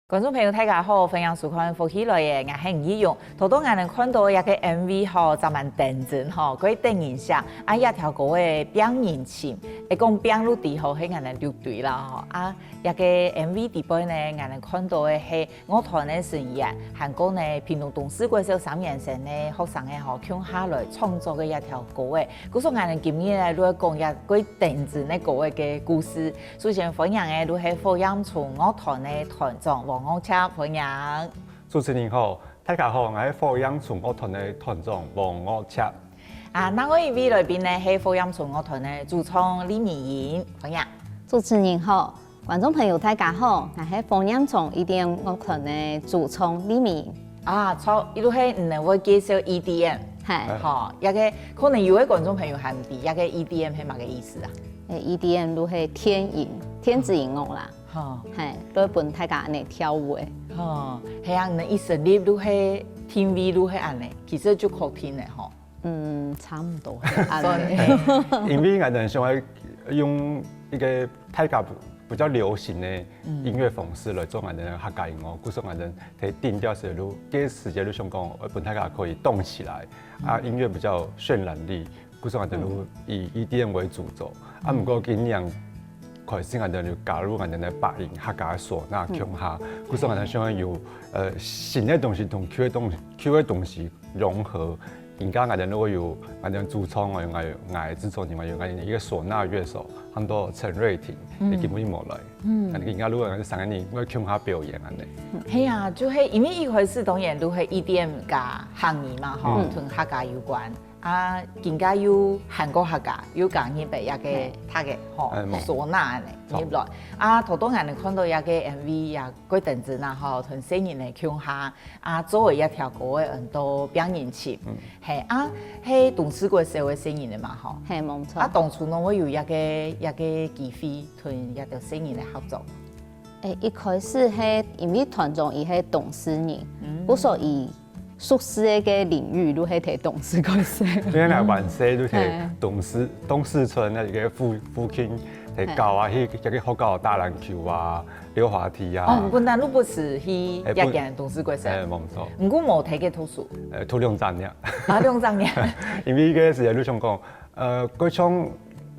觀眾朋友大家好，歡迎收看福喜來嘅，我係吳依蓉。頭先我哋看到一個 MV 吼，就蠻定真吼，嗰啲電影上啊，一條歌嘅表演前，一講表演地吼，係我哋樂隊啦吼。啊，一個 MV 底邊呢，我哋看到嘅係樂團嘅成員，韓國呢屏東董事會小3年生嘅學生嘅吼，共下來創作嘅一條歌嘅。嗰時我哋今日咧都講一個定真嘅歌嘅故事。首先歡迎嘅都係福音村樂團嘅團長王岳切，歡迎。主持人好，大家好，我係福音村樂團嘅團長王岳切。啊，那我一位來賓呢係福音村樂團嘅主唱李美瑩，歡迎。主持人好，觀眾朋友大家好，我係福音村EDM樂團嘅主唱李美瑩。啊，錯，呢度係唔能夠介紹 EDM， 係，好，一個可能有位觀眾朋友係唔知，一個 EDM 係乜個意思啊？EDM 都係天子音樂啦。係，都伴大家安尼跳舞嘅。係啊，你一首歌都係天 V 都係安尼，其實就好聽嘅嗬。差唔多。因為我哋想要用一個大家比較流行嘅音樂方式來做我哋嘅客家音樂，故說我哋喺定調時都，這時節都想講，伴大家可以動起來，啊，音樂比較渲染力，故說我哋都以 EDM 為主軸，啊，唔過今年。開始我哋就加入我哋嘅白銀客家嗩吶腔下，故說我哋想要有新嘅東西同舊嘅東西融合。而家我哋如果有我哋主創，我哋製作人，我有我哋一個嗩吶樂手，很多陳瑞婷，你基本冇來。而家如果我哋上一年我腔下表演安尼。係啊，就係因為一開始當然都係 EDM 加行業嘛，吼，同客家有關。啊，更加有韓國客家，有講日本一個他嘅吼嗩吶嚟入來。啊，頭多人哋看到一個 MV 也幾定真啦，吼，同新人嚟唱下，啊，作為一條歌嘅很多表演詞，係啊，係董事會社會新人嘅嘛，吼，係冇錯。啊，當初呢，我有一個機會同一條新人嚟合作。一開始係因為團長伊係董事人，我所以。熟悉嘅領域都係睇董事嗰時，因為嚟玩社都睇董事村咧，一個附近睇教啊，去一個學校打籃球啊、溜滑梯啊。哦，本來都不是去一間董事嗰時。冇錯。唔過冇睇嘅圖書。圖2張嘅。啊，2張嘅。因為嗰時都想講，嗰種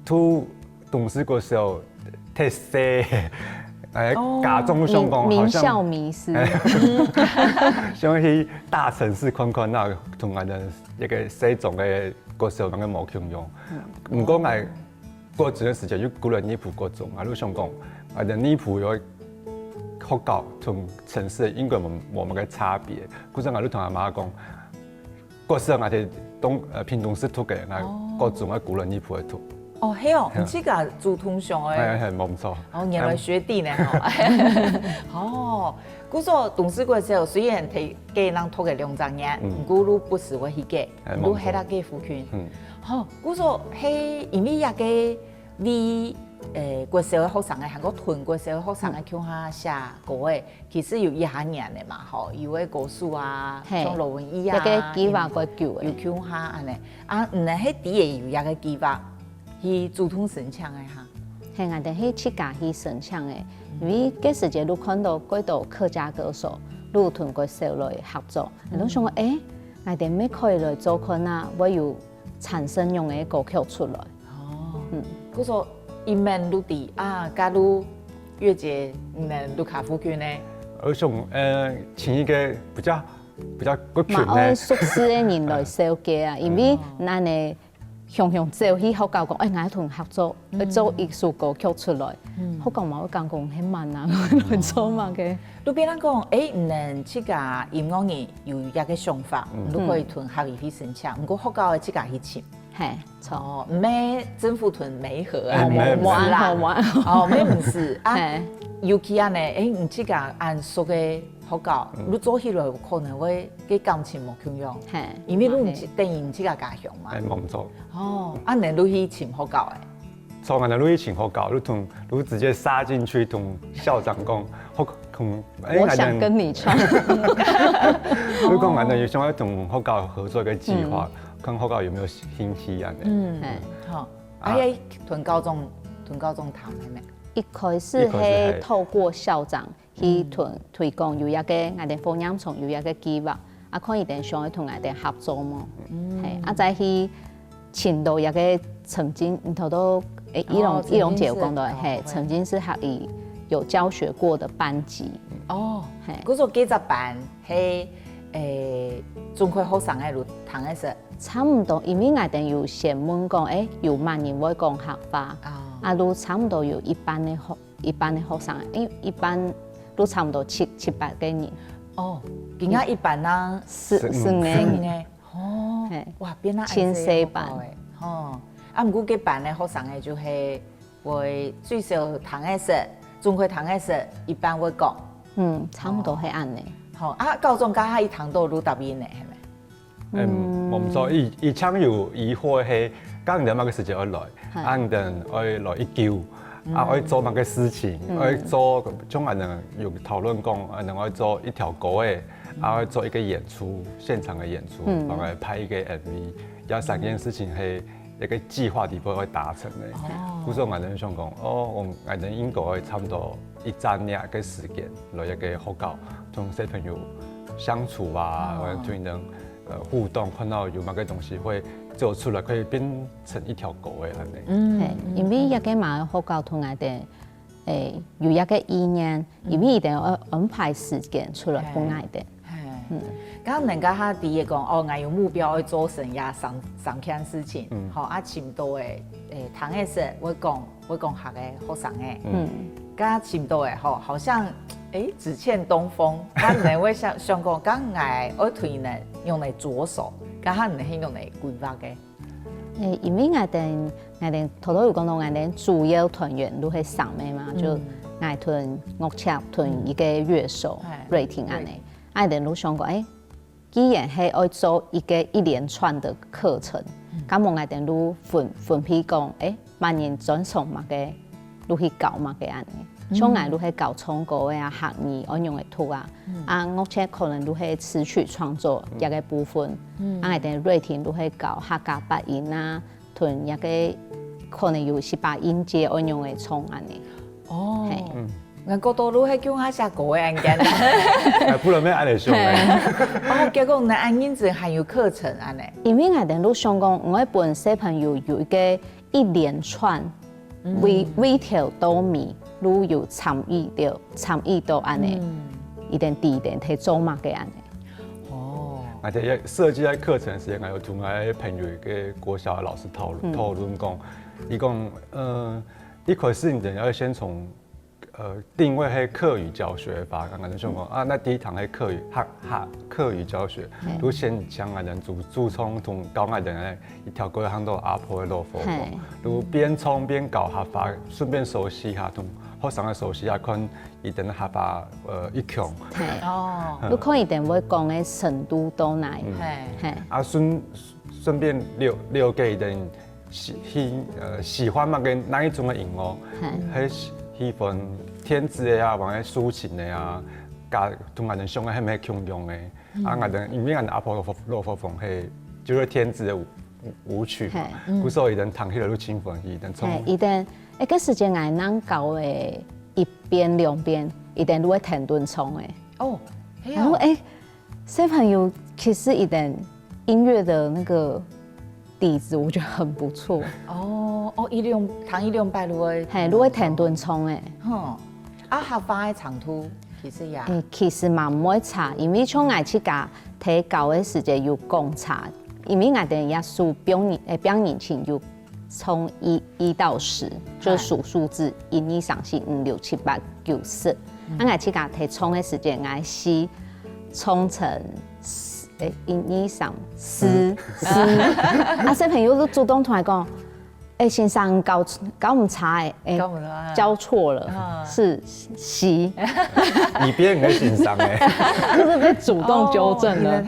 圖董事嗰時候太細。家中想講名校迷思，想去大城市看看，那同我哋一個細種嘅歌手咁嘅冇共用。唔過我過段時間要鼓勵呢部歌種，我都想講，我哋呢部有學校同城市應該冇乜嘅差別。嗰陣我都同阿媽講，嗰時我哋屏東市土嘅，我歌種我鼓勵呢部嘅圖。哦，係哦，唔知㗎，做通常嘅。係冇錯。哦，原來學弟呢，哦，嗰個董事會時候雖然睇嘅人拖嘅2張嘢，唔過都不是我去嘅，都係佢嘅副權。好，嗰個係因為一個你嗰時候學生嘅韓國團嗰時候學生嘅腔下寫歌嘅，其實有1年嘅嘛，吼，有個歌手啊，像羅文義啊，一個計劃個叫嘅，有腔下安尼，啊，唔係喺底下有一個計劃。去主動申請的哈，係我哋去自家去申請的，因為嗰時節都看到幾多客家歌手，都同佢手來合作，你都想講我哋咩可以來做看啊，我有產生用嘅歌曲出來。哦，嗰個一門陸地啊，加入越節盧卡夫區呢？我想請一個比較個群嘛，呢，宿舍嘅人來設計啊，因為咱誒向走去學校講，我同合作去做藝術歌曲出來，學校嘛會講很慢啊，來做嘛嘅。你別人講，唔能這個音樂人有一個想法，你可以同學校去申請，不過學校嘅這個去請。係錯，哦，咩政府屯沒合啊？冇啦，哦，咩唔是啊？尤其啊呢，你這個按說嘅學校，你做起來有可能會給感情冇共用，因為你唔是等於唔這個家鄉嘛。冇錯。哦，啊，你去請學校誒？從我哋去請學校，你直接殺進去同校長講，我想跟你唱。如果我哋要想同學校合作一個計劃，看學校有沒有興趣啊？好，啊，喺屯高中談係咩？一開始係透過校長去推廣有一個我哋福音村有一個計劃，啊，可以哋想去同我哋合作嘛，係，啊，再去請到一個曾經你頭都一龍姐有講到，係曾經是學校有教學過的班級。哦，係，嗰個幾隻班係中學學生喺度談嘅時，差唔多，因為我哋有先問講，有萬人會講客話。啊，都差唔多有一般的學生，因為一般都差唔多七八個人。哦，而家一般啦，四個。哦，哇，變啦，千四班。哦，啊，唔過幾班的學生嘅就係會最少談嘅時，中學談嘅時，一般會講。差唔多係按呢。好啊，高中加下一堂都錄答應呢，係咪？我唔錯，以前有疑惑係，講人乜嘅時間要來，按人要來一叫，啊，要做乜嘅事情，要做，種人能有討論講，能夠做一條歌誒，啊，要做一個演出，現場嘅演出，同埋拍一個 MV，有三件事情係一個計劃底部會達成嘅。嗰時候我哋想講，我哋應該差唔多一整年嘅時間來一個學校，同小朋友相處啊，或者對人互動，看到有乜嘅東西會做出來，可以變成一條歌嘅安尼。係，因為一個馬學校同我哋有一個意念，因為一定要安排時間出來幫我哋。咁人家下第一講，我有目標要做成呀上件事情，好啊，前度嘅談嘅時會講下嘅學生嘅，咁前度嘅好像只欠東風，咁人會想講，咁我推呢用嚟左手，咁下人係用嚟規劃嘅。因為我哋頭有講到我哋主要團員都係上面嘛，就我團樂器團一個樂手瑞婷安尼，我哋都想講既然係要做一連串的課程，咁我哋都分批講，萬人專上嘛嘅，都去教嘛嘅安尼，像我都係教唱歌啊、學語安樣嘅圖啊，樂器可能都係詞曲創作一個部分，我哋瑞婷都係教客家八音啊，同一個可能有18音節安樣嘅唱安尼。哦。我覺得都係叫我寫歌嘅案件啦。不能咩按嚟上嘅。哦，結果我哋按認證還有課程安尼。因為我哋都想講，我一本小朋友有一個一連串微調到尾，都有參與到安尼，一定第一點去做嘛嘅安尼。哦。我哋設計喺課程時間，我有同我朋友嘅國小嘅老師討論講，伊講一開始你要先從定位係課餘教學法，剛剛就想講啊，那第一堂係課餘教學，都先將我哋主創同教我哋一條過行到阿婆嘅路風，都邊創邊教學法，順便熟悉下同學生嘅熟悉下，看伊哋學法一強。哦，你可以一定會講嘅程度到哪？係啊，順便了解伊哋喜歡乜嘅哪一種嘅音樂，係喜歡天子的啊，或者抒情的啊，加同我哋上嘅係咩共用嘅？啊，我哋因為我哋阿婆羅浮鳳係就是天子的舞曲嘛，古時候伊哋彈起來都興奮，伊哋唱。伊哋一個時間我哋教嘅一邊兩邊，伊哋都會停頓唱嘅。哦，然後小朋友其實伊哋音樂的那個底子，我覺得很不錯。唐一兩拜如會彈斷衝誒。合法的長途其實也其實嘛唔會差，因為像我自家睇教的時間有講差，因為我哋也數表演前有從1到10，就是數數字1、2、3、4、5、6、7、8、9、10。我自家睇衝的時間，我是衝成1、2、3、4。小朋友都主動同我講。先生搞唔差交錯了，是西。你別人的先生就是被主動糾正了。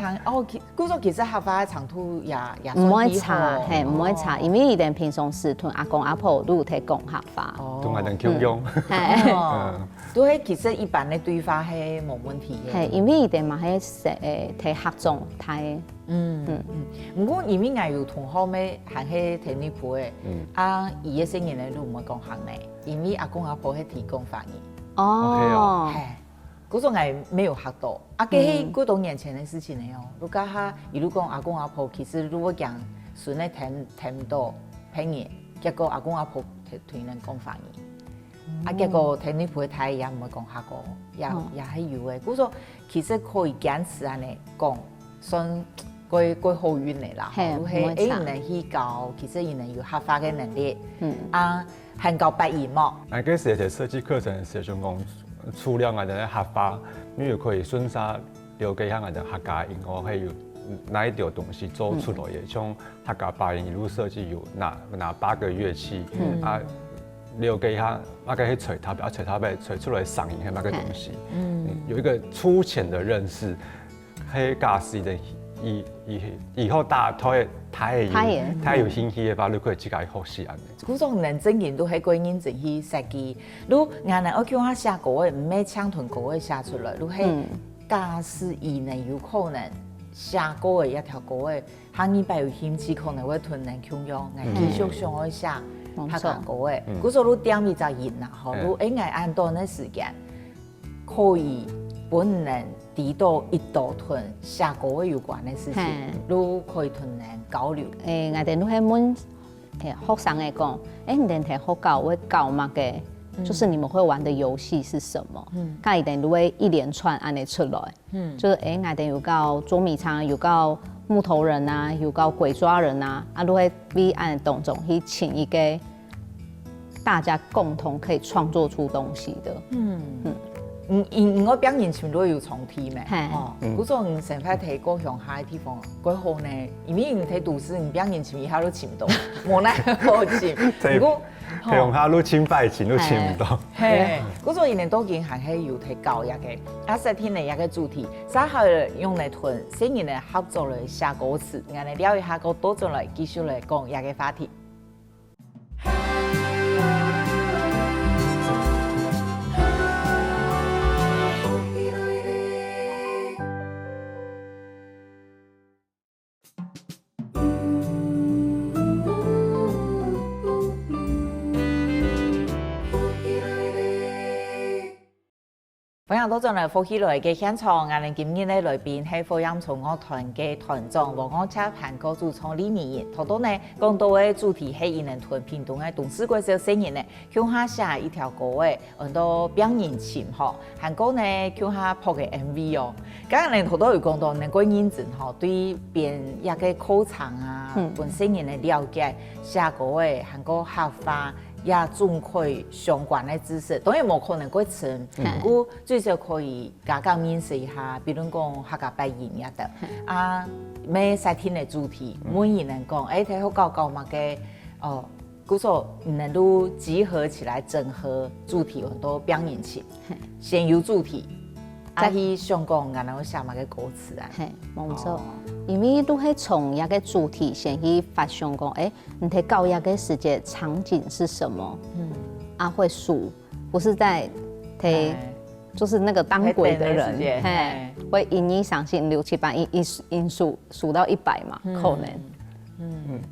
故說其實合法的長途也唔會差，唔會差，因為伊哋平常時同阿公阿婆都有提講合法。同阿人共用。都係其實一般的對話係冇問題嘅。因為伊哋嘛係提合眾睇。不過因為我有同學咩係喺聽你鋪嘅，伊嘅聲音咧都唔會講行呢，因為阿公阿婆係提供翻譯。哦，嗰種係沒有學到，佢係幾多年前嘅事情嚟哦。如果他一路講阿公阿婆，其實如果講順咧聽唔到拼嘢，結果阿公阿婆同人講翻譯，結果聽你鋪嘅台也唔會講學過，也係有嘅。嗰種其實可以堅持安尼講，算。佢好遠嚟啦，係唔能去教，其實伊能有合法嘅能力，限教8年嘛。嗰時嘅設計課程是想講，除了我哋合法，你又可以順勢了解下我哋客家音樂係有哪一條東西做出來嘅，像客家8音一路設計有哪8個樂器，了解下那個係吹塔貝吹出來嗓音係乜個東西，有一個粗淺的認識，係駕駛的。以後大家太有興趣嘅話，你可以自己學習安尼。嗰種認真研都係個認真去設計。如果硬係我叫他寫歌嘅，唔係搶屯歌嘅寫出來，如係駕駛伊能有可能寫歌嘅一條歌嘅，下禮拜有興趣可能會屯人共用，繼續上去寫客家歌嘅。嗰時候你點比較嚴啦，嗬，如應該按短嘅時間可以本人。提到一道屯寫歌有關的事情，都可以同人交流。我哋都係問學生嚟講，你哋睇學校會教乜嘅？就是你們會玩的遊戲是什麼？佢哋都會一連串按你出來。就是我哋有教捉迷藏，有教木頭人啊，有教鬼抓人啊，都會比按當中去請一個大家共同可以創作出東西的。我表演前都有重提咩？嗰種成塊睇過鄉下嘅地方，幾好呢？因為你睇都市，你表演前以後都請唔到，冇奈何請。如果鄉下都請拜請都請唔到。係，嗰種人哋多見係有睇教育嘅，實天嚟一個主題，稍後用嚟屯新人嚟合作嚟寫歌詞，我哋了解下個多種嚟繼續嚟講一個話題。歡迎到進來福喜來嘅現場，我哋今日咧來賓係福音創樂團嘅團長黃光策韓國主創李明仁，頭度呢講到嘅主題係伊能屯屏東嘅董事會小新人呢，向下寫一條歌嘅，很多表演前嗬，韓國呢向下拍嘅 MV 哦，咁我哋頭度有講到能夠認真嗬，對編一個課程啊，本新人嘅了解，寫歌嘅韓國合法。也總可以相關的知識，當然冇可能過程，不過最少可以加強認識一下，比如講客家8音也得。每3天的主題，每一人講，睇好搞嘛嘅，嗰時能夠集合起來整合主題很多表演起，先有主題，再去想講然後寫嘛嘅歌詞啊。係冇錯，因為都係從一個主題先去發想講，你睇搞一個世界場景是什麼？會數，不是在睇，就是那個當鬼的人，會1、2、3、4、5、6、7、8因數到100嘛，可能。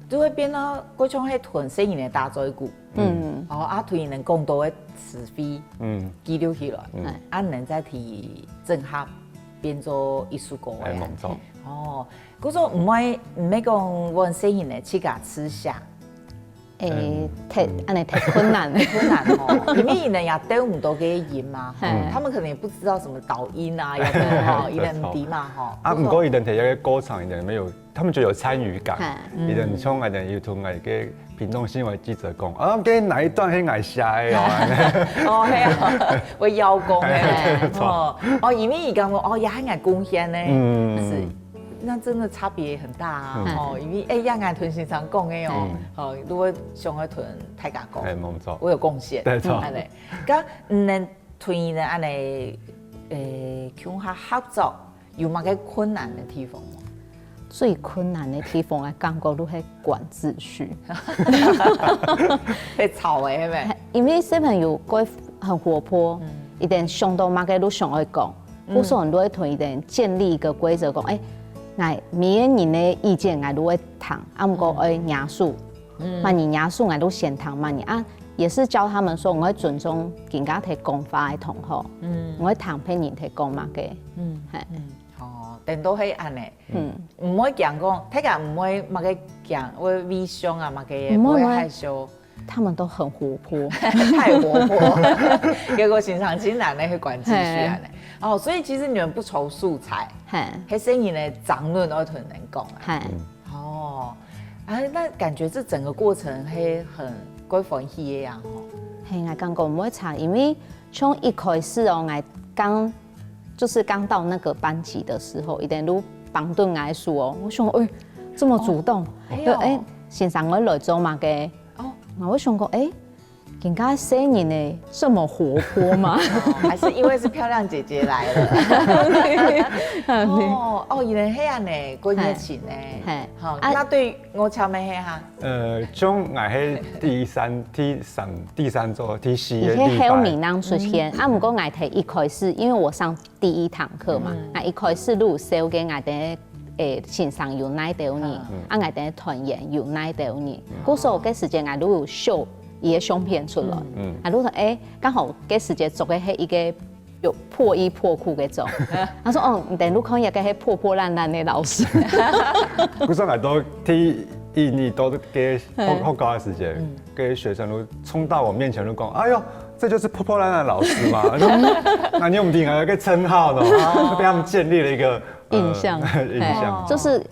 就會變到嗰種係屯聲音嘅大嘴鼓，屯人更多嘅詞彙，記錄起來，能再提整合變做一首歌嘅。哦，嗰種唔會講我細人的去甲吃下。安尼太困難哦，因為人也都唔多嘅音嘛，他們可能也不知道什麼導音啊，有冇伊人唔知嘛吼。啊，不過伊人睇一個歌唱，伊人沒有，他們就有參與感。伊人像我哋要同我嘅屏東新聞記者講，啊，給哪一段係愛寫嘅哦，係啊，會邀功嘅，哦，因為伊講哦，也係愛貢獻呢，是。那真的差別很大啊！哦，因為也愛屯先生講嘅哦，哦，如果上去屯大家講，冇錯，我有貢獻，對錯，安尼，咁能屯呢安尼，共下合作有乜嘅困難的地方嗎？最困難的地方，我感覺都係管秩序，會吵誒，係咪？因為小朋友佢很活潑，一定上到乜嘅都上去講，有時候都會同一定建立一個規則講，哎，每個人的意見我都會談，啊，不過愛嚴肅，萬你嚴肅我都先談，萬你啊，也是教他們說，我會尊重人家提講法的同學，我會談別人提講乜嘅，係，哦，但都係安尼，唔會講，大家唔會乜嘅講，會微笑啊乜嘅，唔會害羞，他們都很活潑，太活潑，結果現場真難咧去管秩序啊。哦，所以其實你們不愁素材，係聲音的爭論都同人講啊。哦，啊，那感覺這整個過程係很幾歡喜嘅樣吼。係我感覺唔會差，因為從一開始哦，我剛到那個班級的時候，一點都幫頓我數哦，我想誒，這麼主動，誒，先生我來做嘛嘅，哦，我想講誒。人家聲音呢這麼活潑嗎？還是因為是漂亮姐姐來了？哦，原來係安尼，過熱情呢。好，那對我超咩係哈？像我係第三周第四個禮拜。你喺後面當出現，啊，不過我睇一開始，因為我上第一堂課嘛，啊，一開始都有收嘅我哋線上有哪到你，啊，我哋團員有哪到你，嗰時候嘅時間我都有秀。伊個相片出來，啊，如果剛好嗰時節做嘅係一個有破衣破褲嘅種，他說哦，但如果一個係破破爛爛的老師，嗰時我都睇一年多嘅好高嘅時間，嘅學生都衝到我面前都講，哎呦，這就是破破爛爛的老師嘛，那你唔定啊，個稱號呢，被他們建立了一個印象，就是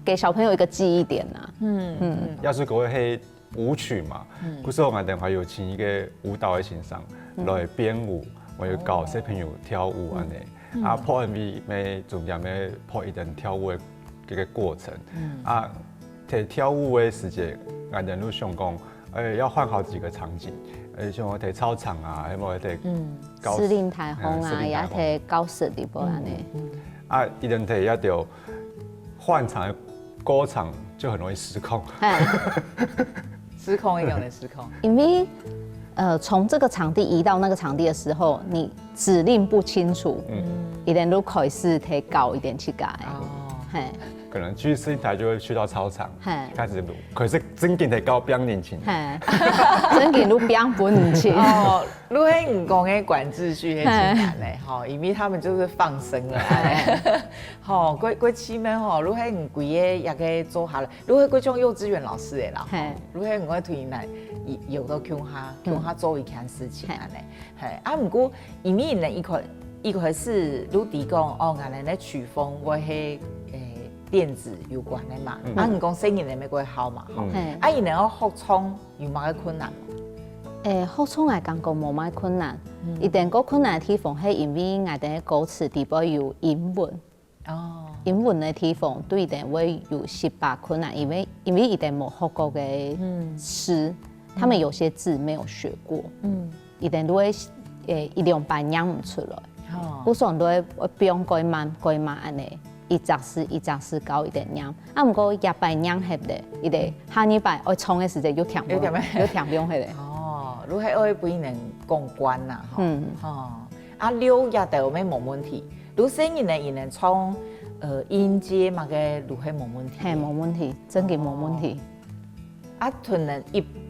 給小朋友一個記憶點吶。要是嗰個係舞曲嘛，嗰時候我哋還有請一個舞蹈嘅先生來編舞，我要教小朋友跳舞安尼，啊，拍 MV 咪重點咪拍一段跳舞嘅個過程，啊，睇跳舞嘅時間，我哋都想講，要換好幾個場景，像我睇操場啊，係冇睇司令台風啊，也睇高設地波安尼，啊，一定睇一條換場嘅歌場就很容易失控。失控一樣的失控，因為從這個場地移到那個場地的時候，你指令不清楚，一點都開始提高一點去改。哦，可能去攝影台就會去到操場，開始錄，可是真嘅提高不年輕，真嘅都不年輕。哦，如果唔講嘅管秩序係真難嘞，吼，因為他們就是放生了，吼，過期咩吼，如果唔規個也個做下來，如果嗰種幼稚園老師嘅啦，如果唔會推來有到強下做一件事情安尼，係啊，唔過因為人一開始如啲講哦，我哋咧曲風會係電子有關的嘛，啊，唔講聲音你咪會好嘛，吼，啊，伊能夠擴充有冇個困難？擴充我感覺冇乜困難，一定個困難的地方係因為我哋歌詞底部有英文，哦，英文的地方對一定會有18困難，因為一定冇學過嘅詩，他們有些字沒有學過，一定都會一兩班念唔出來，有時候都會變改慢安尼。一隻詩教一點念，啊，唔過一擺念係的，一個下一擺我衝嘅時間又聽唔用係的。哦，如果我不能公關吶，哦，啊6也都沒問題，如聲音呢也能從音階嘛個如係冇問題，係冇問題，真嘅冇問題。啊，可能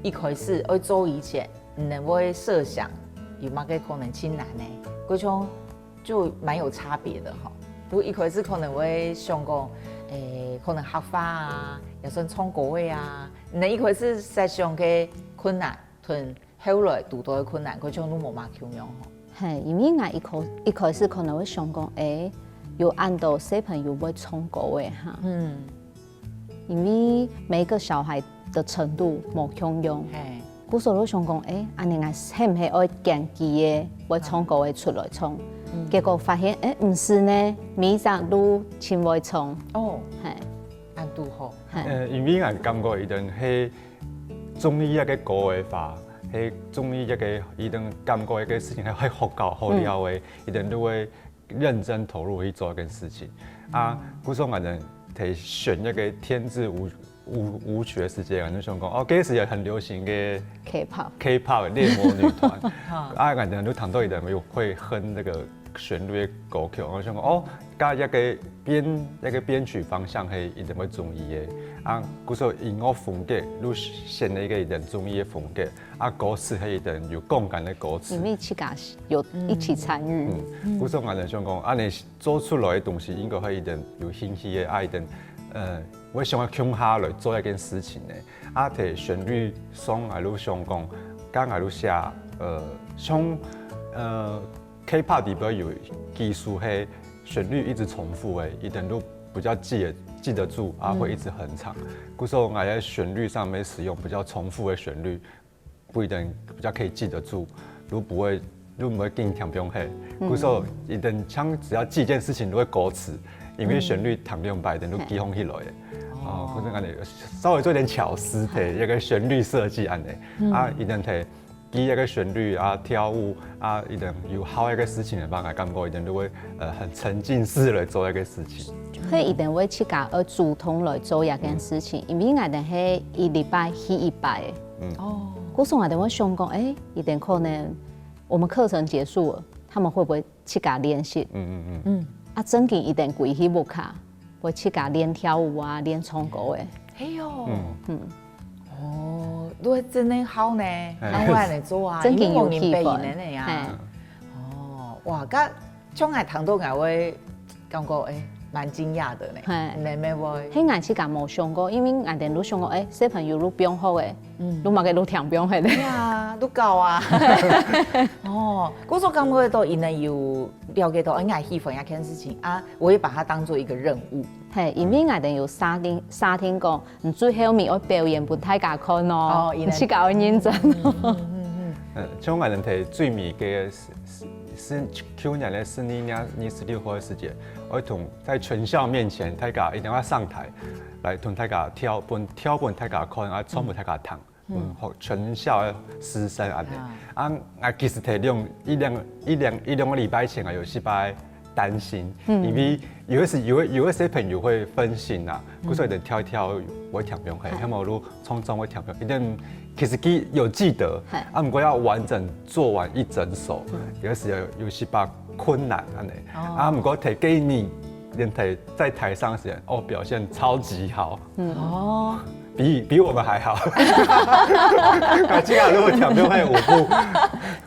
一開始我做以前，你能會設想有嘛個可能性難呢？嗰種就蠻有差別的哈。如果一開始可能會想講，可能學法啊，也算唱歌的啊。那一開始實際上嘅困難，同後來遇到嘅困難，佢將都冇嘛樣樣。係，因為我一開始可能會想講，有按到小朋友會唱歌嘅哈。因為每個小孩的程度冇相樣。古時候都想講，安尼係唔係愛揀機嘅會唱歌嘅出來唱？結果發現，唔是呢，每隻都真會唱。哦，係，按度好。因為我感覺伊定係中意一個歌嘅話，係中意一個伊定感覺一個事情係好搞好了嘅，伊定都會認真投入去做一件事情。古時候我哋係選一個天之舞曲的世界，我哋想講，嗰時也很流行嘅 K-pop 獵魔女團，我哋都聽到伊定會哼那個旋律嘅歌曲，我想講，加一個編曲方向係伊定會中意嘅。古時候音樂風格，都選一個伊定中意嘅風格。歌詞係伊定有共感嘅歌詞。因為自家有一起參與。古時候我哋想講，你做出來嘅東西應該係伊定有興趣嘅，伊定我想要強下來做一件事情嘅。提旋律上係都想講，加係都寫像K-pop 裡邊有技術係旋律一直重複的，一定都比較記得住，會一直很長。古時候我在旋律上面使用比較重複的旋律，不一定比較可以記得住，都不會跟聽不用黑。古時候一定像只要記一件事情都會歌詞，因為旋律聽不用白，一定都記紅起來的。或者稍微做點巧思，一個旋律設計安尼，一定提。記一個旋律跳舞一定有好一個事情嘅話，我感覺一定都會很沉浸式來做一個事情。佢一定會自家主動來做一件事情，因為我哋係一禮拜去一拜嘅。嗰時我哋會想講，一定可能我們課程結束了，他們會不會自家練習？真嘅一定歸去木卡，會自家練跳舞練唱歌嘅。都會真係好呢，咁我嚟做真係有氣氛呢呀。哇，咁將來聽到我會感覺蠻驚訝的呢。妹妹會，喺我自家冇想過，因為我哋都想過，小朋友都變好嘅，都嘛嘅都聽變好嘅。呀，都夠啊。嗰時感覺到，因為有了解到，我喜歡一件事情我會把它當做一個任務。係，因為我哋有沙天講，你最後面要表演俾大家看咯，你自家要認真。像我哋睇最美嘅是去年的4/16號的時節，我同在全校面前，大家一定要上台，來同大家跳本大家看，唱本大家聽，全校的師生安尼。其實睇兩個禮拜前有失敗。擔心，因為有個小朋友會分心所以就跳一跳會聽不用，係冇路唱會聽不用。一定其實有記得，不過要完整做完一整首，有時有失敗困難安尼。不過提給你，連提在台上時，表現超級好。比我們還好。今日都會聽不用係舞步，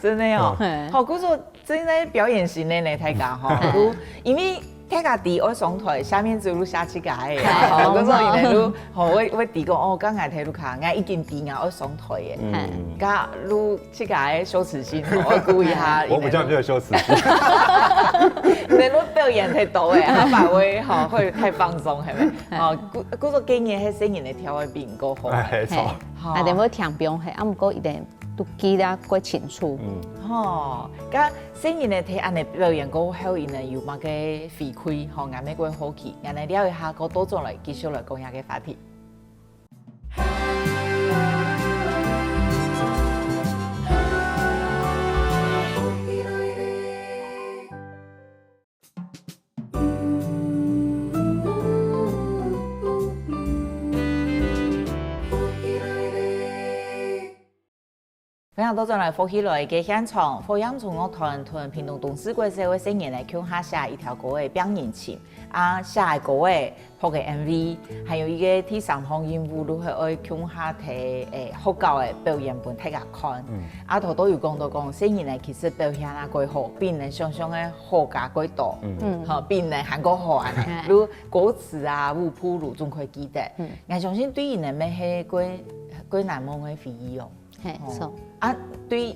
真的好，嗰個真係表演型的呢，大家因為大家第二上台，下面就錄下起個嘅，嗰個原來都我第講剛才睇錄卡，我已經第二上台嘅，加錄起個嘅羞恥心，我估一下。我比較沒有羞恥心。你錄表演太多嘅，他反會會太放鬆，係咪？嗰個經驗係聲音嚟調嘅比唔夠好。係錯。我哋會聽表係，不過一定都記得過清楚。咁聲音嚟睇，安尼表演過後，因為有乜嘅回饋，我哋過好奇，我哋了解下個多種嚟繼續來講下嘅話題。非樣都轉來福起來嘅現場，福陽村樂團同屏東董事會社會青年來共下寫一條歌嘅表演情，啊，寫嘅歌嘅拍嘅 MV，還有一個第三項任務，如何愛共下睇好教嘅表演俾大家看。啊，頭都有講到講，青年咧其實表現啊幾好，比人想象嘅好加幾多，好比人韓國好安尼，如歌詞啊、舞譜路仲可以記得。我相信對人咩係幾難忘嘅回憶哦。係錯啊，對，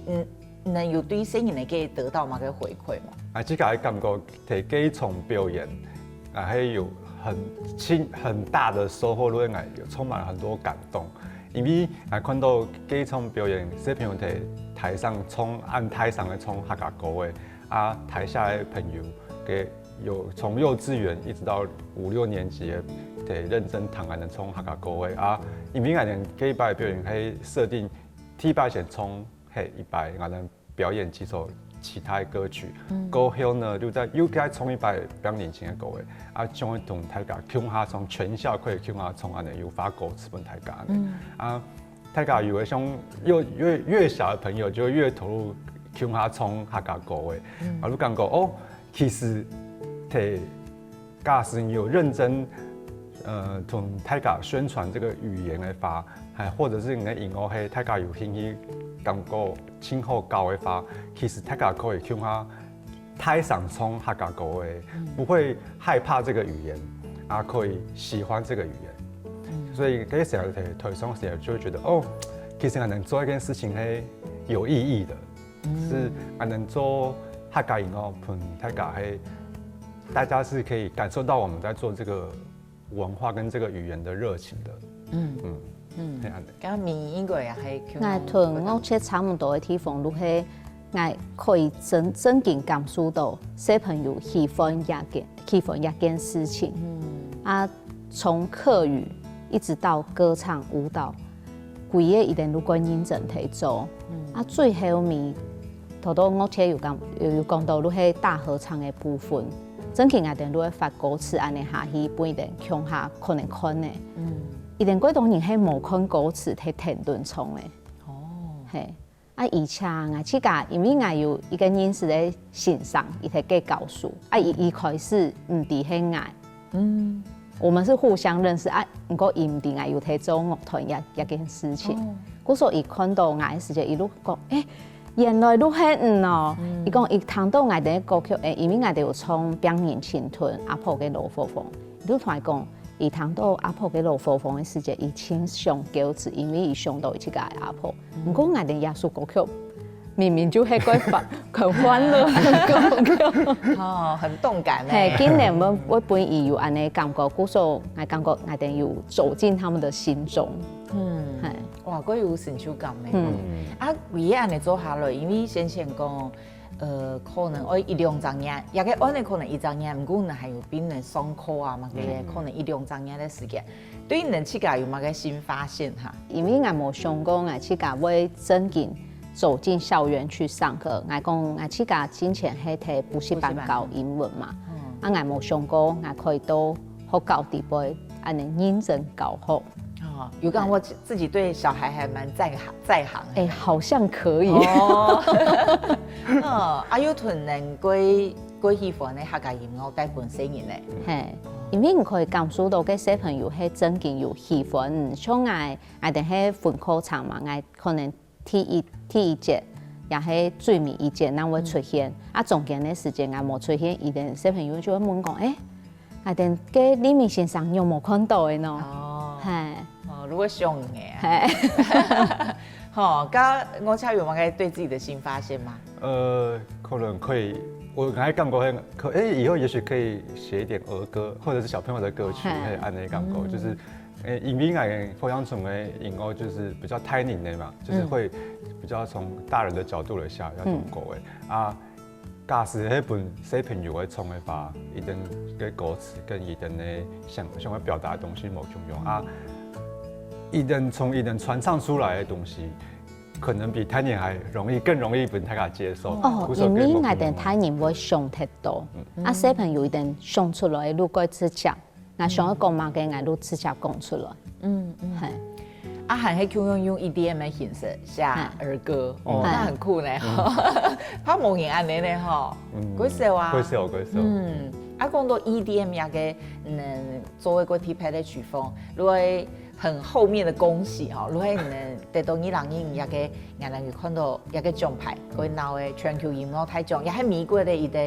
能有對新人嚟嘅得到嘛個回饋嘛？啊，這個感覺睇幾場表演，啊，還有很大的收穫，因為充滿了很多感動。因為啊，看到幾場表演，小朋友喺台上按台上嘅唱客家歌嘅，啊，台下嘅朋友嘅有從幼稚園一直到5、6年級嘅，認真彈安尼唱客家歌嘅，啊，因為我哋幾擺表演係設定。第一擺先從係一擺，我哋表演幾首其他的歌曲，過後呢，又再從一擺表演前嘅歌嘅，啊，將佢同大家共下從全校可以共下從安尼有發歌詞俾大家，啊，大家以為像越小的朋友就越投入共下從客家歌嘅，啊，你感覺哦，其實睇假使你有認真。同大家宣傳這個語言的話，或者是你的音樂係大家有興趣感覺今後教的話，其實大家可以聽下台上唱客家歌的，不會害怕這個語言，啊，可以喜歡這個語言。所以嗰時候推上時候就會覺得，哦，其實我能做一件事情係有意義的，是我能做客家音樂，同大家係大家是可以感受到我們在做這個。文化跟這個語言的熱情的，係啊。咁民音樂也係，我同我去差唔多嘅地方，都係我可以真正感受到小朋友喜歡一件事情。啊，從課語一直到歌唱舞蹈，規個一定都關認真去做。啊，最後面頭到我去有講到，都係大合唱嘅部分。真正我哋都會發歌詞，安尼下去不一定向下可能看呢。一定幾多人係無看歌詞，係停頓唱嘅。哦，係啊，而且我自家因為我有一個認識嘅先生，伊係給教書，啊，伊開始唔啲係愛。我們是互相認識啊，不過伊唔啲愛有喺做樂團一件事情。嗰時候伊看到我嘅時陣，伊都講原來都係哦！伊講伊聽到我哋歌曲，因為我哋有唱《表演青春》阿婆嘅老火鳳，伊都同我講，伊聽到阿婆嘅老火鳳嘅時節，伊親上餃子，因為伊想到自家嘅阿婆。不過我哋耶穌歌曲明明就係嗰份很歡樂嘅歌曲，哦，很動感咧。係，今年我本意有安尼感覺，故所我感覺我哋有走進他們的心中。係。哇，嗰有成就感嘅。啊，唯一安尼做下來，因為先講，可能我1-2張嘢，也個安尼可能1張嘢，唔過呢還有別人上課啊嘛嘅，可能1-2張嘢嘅時間，對你自家有乜個新發現哈？因為我冇想過我自家會真正走進校園去上課，我講我自家之前係睇補習班教英文嘛，啊，我冇想過我可以到學校地步，安尼認真教好。有講我自己對小孩還蠻在行，哎，好像可以。哦，啊，有屯人歸喜歡的客家音樂帶本身人咧，係，因為你可以感受到嘅小朋友係真正有喜歡，像我哋係分課場嘛，我可能第一節也係最尾一節，那會出現，啊，中間的時間我冇出現，一定小朋友就會問講，哎，我哋嘅李明先生有冇看到嘅呢？係。如果想嘅，好，咁我才有冇個對自己的新發現嗎？可能可以，我剛才感覺以後也許可以寫一點兒歌，或者是小朋友的歌曲，可以按那感覺，就是因為我福陽村的音樂就是比較胎寧的嘛，就是會比較從大人的角度來寫那種歌的啊。假使迄本小朋友的唱的話，一定嘅歌詞跟一定嘅想要表達的東西冇共用啊。一人傳唱出來的東西，可能比胎年還更容易俾大家接受。哦，因為我哋胎年會想太多，啊，小朋友一定想出來，如果直接，我想要講嘛嘅，我都直接講出來。係。啊，還係用 EDM 的形式寫兒歌，哦，那很酷呢，怕冇人安尼呢，吼，幾少啊？幾少。啊，講到 EDM 也個，做一個特別的曲風，如果很後面的恭喜哈，如果得到2020也個，讓人看到也個獎牌，佢鬧的全球音樂大獎，也係美國的一個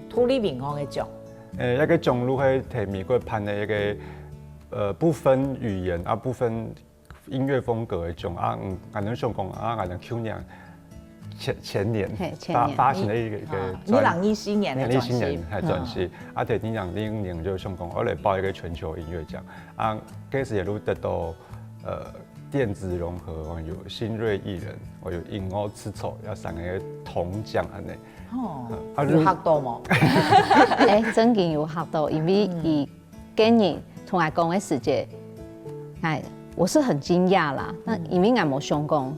土里民航的獎。一個獎如果係美國頒的一個不分語言啊，不分音樂風格的獎啊，我能想講啊，我能去年。前年發行了一個2014年的專輯，係專輯，啊，喺2020年就想講，我來報一個全球音樂獎，啊，嗰時也都得到電子融合，有新銳藝人，我有音樂之錯，要3個銅獎安尼。哦，有嚇到冇？真嘅有嚇到，因為伊今年同我講嘅時節，我是很驚訝啦，那因為我冇想講。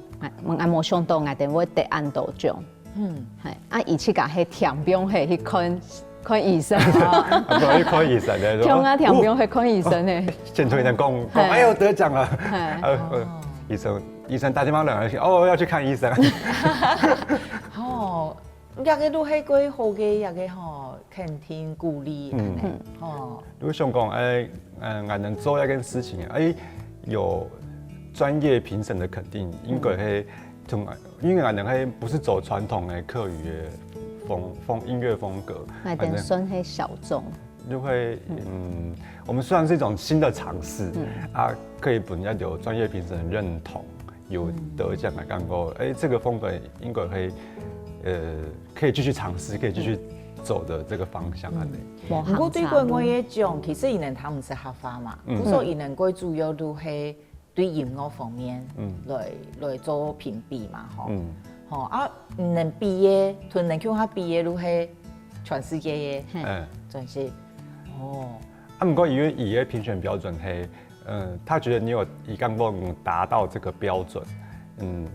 我冇想到，我哋會得安道獎。係啊，而且個係田邊係去看醫生。去看醫生咧，聽啊田邊去看醫生咧。現場有人講，哎呦得獎了。醫生打電話嚟，哦要去看醫生。哦，一個都係幾好嘅一個吼，肯定鼓勵。哦，如果想講，我能做一件事情，有。專業評審的肯定，應該係因為我們係不是走傳統的客語的音樂風格，我們算係小眾，就會我們雖然是一種新的嘗試，可以本來有專業評審認同，有得獎來講過，這個風格應該會可以繼續嘗試，可以繼續走的這個方向安尼。不過對國外嘅獎，其實伊能他唔是合法嘛，不過伊能最主要都係。對音樂方面，來做評比嘛，吼，啊，能畢業，同能叫他畢業，都係全世界嘅，真是，哦。啊，不過因為伊嘅評選標準係，他覺得你有伊剛剛達到這個標準，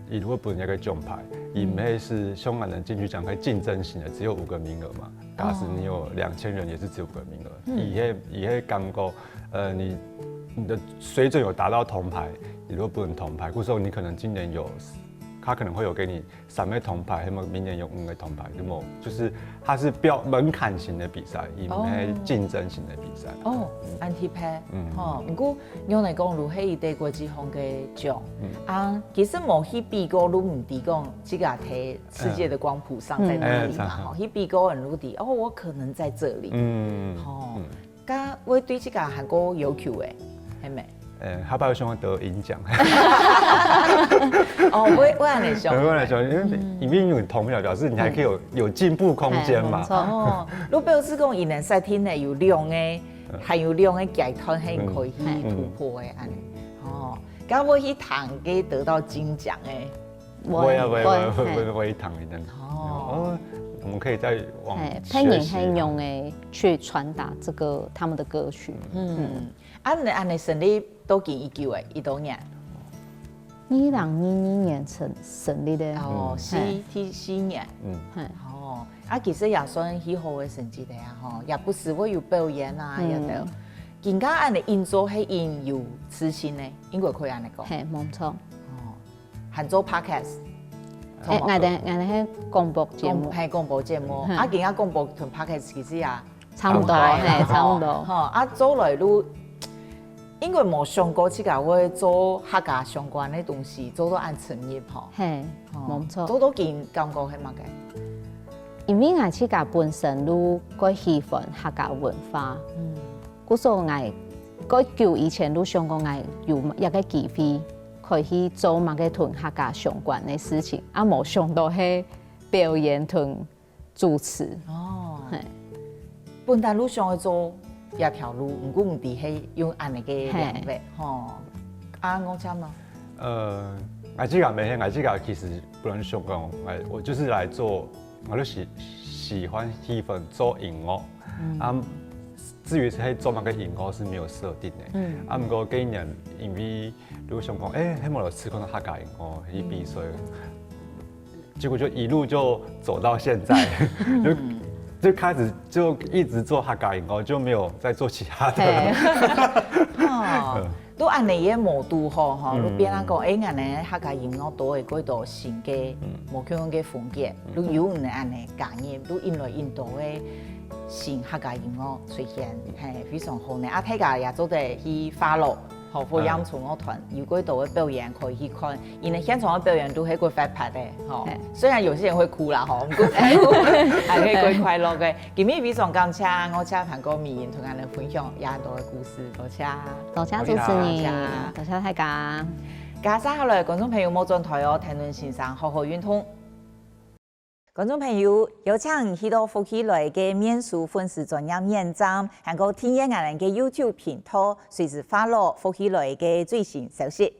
伊會頒一個獎牌，伊唔係是香港人進去講係競爭型的，只有5個名額嘛，假使你有2000人，也是只有5個名額，伊係剛剛，你的水準有達到銅牌，你如果不能銅牌，或者說你可能今年有，他可能會有給你3枚銅牌，那麼明年有5枚銅牌，那麼就是它是門檻型的比賽，而唔係競爭型的比賽。哦，安提牌，不過用來講，如係伊哋國際方嘅獎，其實冇去比過，都唔知講這個睇世界的光譜上在哪裡嘛，去比過人都知，我可能在這裡，咁我對這個韓國要求嘅。係咪？他爸想得銀獎。我按你想。我按你想，因為有銅牌表示你還可以有進步空間嘛。如果表示講，伊能賽天呢有量嘅，還有量嘅階段係可以突破嘅，安尼。咁我去彈嘅得到金獎誒。我一彈一陣。我們可以再往學習用誒去傳達這個他們的歌曲。按你成立都幾久誒？幾多年？2022年成立的。4年。其實也算很好嘅成績的呀，也不是會有表演啊，也都。人家按你演奏係演有磁性呢，應該可以按你講。係冇錯。還做 podcast。我哋係廣播節目，係廣播節目。而家廣播同 podcast 其實也差唔多，係差唔多。做來都應該冇想過自己會做客家相關的東西，做到按專業係冇錯。做到件感覺係乜嘅？因為我自己本身都幾喜歡客家文化，所以我舊以前都想過我有一個機會。可以做某個同客家相關的事情，冇想到係表演同主持。係。本來路想去做一條路，唔過唔係係用按呢個兩位，我知嘛。我自己沒係，我自己其實不能想講，我就是來做，我都喜歡做音樂。至於係做乜嘅音樂是沒有設定的。不過今年因為如果想講，希望有試過客家音樂去比賽，結果就一路就走到現在，就開始就一直做客家音樂，就沒有再做其他的。都按你嘅模度吼，你變啊講，俺哋客家音樂都會幾多新嘅，無叫講嘅風格，你有唔按你加入，你引來引到嘅新客家音樂出現，係非常好呢。啊，大家也做得去 follow。好，富陽創樂團有幾多嘅表演可以去看，因為現場嘅表演都係幾快拍的，吼。雖然有些人會哭啦，吼，還可以幾快樂嘅。今日非常感謝我請潘國民同我哋分享也多嘅故事，多謝。多謝主持人，多謝大家。加上後來觀眾朋友冇轉台哦，聽論先生好好運動。觀眾朋友，有請去到福喜來嘅面書粉絲專頁網站，還有訂閱我哋嘅 YouTube 頻道，隨時發落福喜來嘅最新消息。